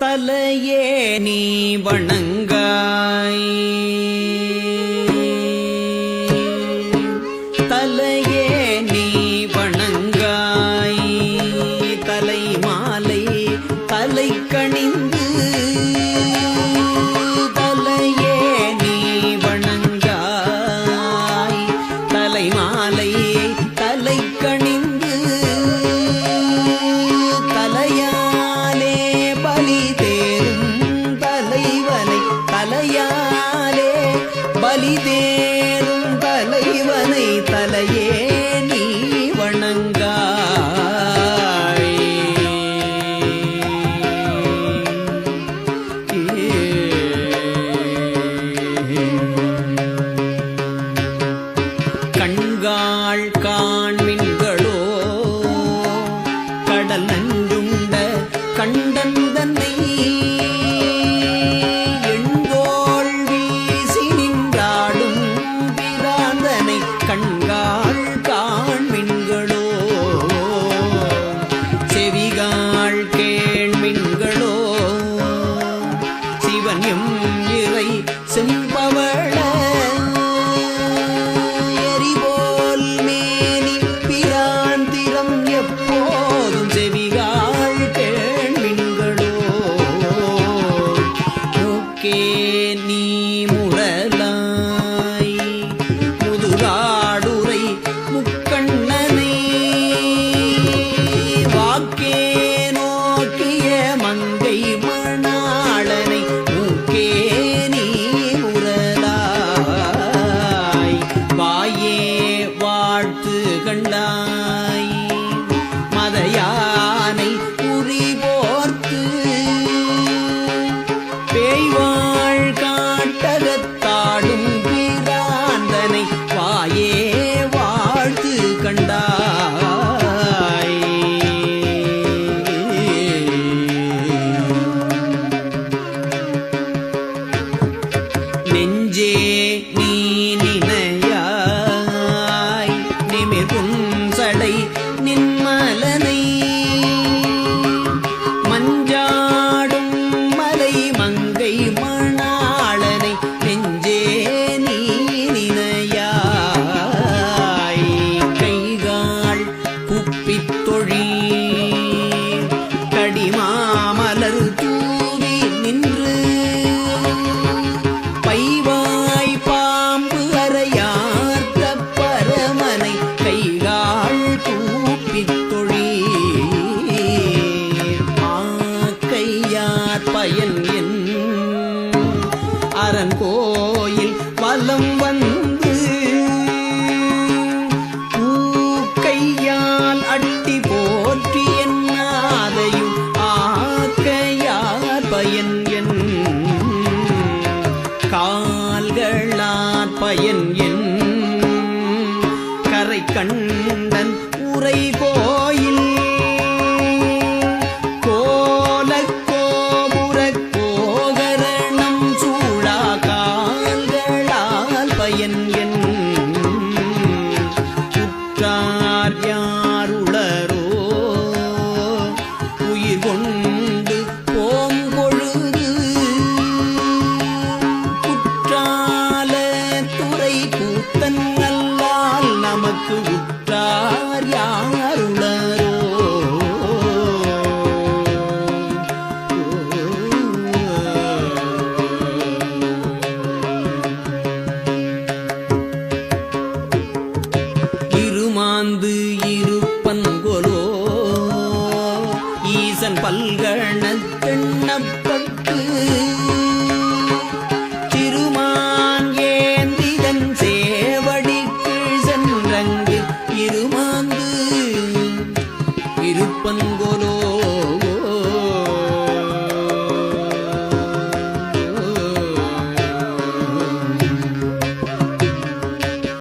தலையே நீ வணங்காய், தலையே நீ வணங்காய், தலை மாலை தலை கணிந்து, தலையே நீ வணங்காய், தலை மாலை தலை கணிந்து, தலையாலே பலி தேரும் தலைவனை, தலையாலே பலி தேரும் தலைவனை, தலையே நீ வணங்காய். கண்காள் காண்மின்களோ கடல் நஞ்சுண்ட கண்டந்தன்னை, எண்கோள் வீசி நின்றாடும் பிராந்தனை, கண்காள் காண்மின்களோ செவிகாள் கேள்மின்களோ, சிவன் எம் இறை செம்பவள எரிபோல் மேனி பிராந்திரம், எப்போதும் செவிகாள் கேள்மின்களோ, நோக்கே நீ முரலாய் முதுகாடுரை முக்கண்ணனை, வாக்கே நோக்கிய மங்கை மணாளனை, மூக்கே நீ முரலாய் வாயே வாழ்த்து கண்டாய், மதயானை உரி போர்த்து, பேய்வாழ் காட்டகத்தாடும் பிராந்தனை, வாயே வாழ்த்து கண்டாய். நெஞ்சே நீ நினையாய் நிமிர்கும் சடை நின்மலனை, மஞ்சாடும் மலை மங்கை மணாளனை, நெஞ்சே நீ நினையாய். கைகால் குப்பித் தொழி கடிமாமலர் தூவி நின்று, பைவாய் பாம்பு அறையார்த்த பரமனை, கைகாள் கூப்பித் தொழி ஆக்கையார் பயன் என் அரண் கோயில் வலம் வந்து, பூக்கையால் அட்டி போற்றி என்னாதையும் ஆக்கையார் பயன் என் கால்களார் பயன் என் கரை கண்டன் உரை கோயில், கோலக்கோபுரக் கோகரணம் சூழா கால்களால் பயன் என் உற்றார் யாருளரோ உயிர் கொண்டு போம்பொழுது, குற்றால துறை கூத்தன் அல்லால் நமக்கு உற்றார் யாருளரோ. இருமாந்து இருப்பன்கொலோ ஈசன் பல்கணத்தெண்ணப்பட்டு, திருமான் ஏந்திதன் சேவடிக்குள் சென்றங்கு இருமாந்து இருப்பன்கொலோ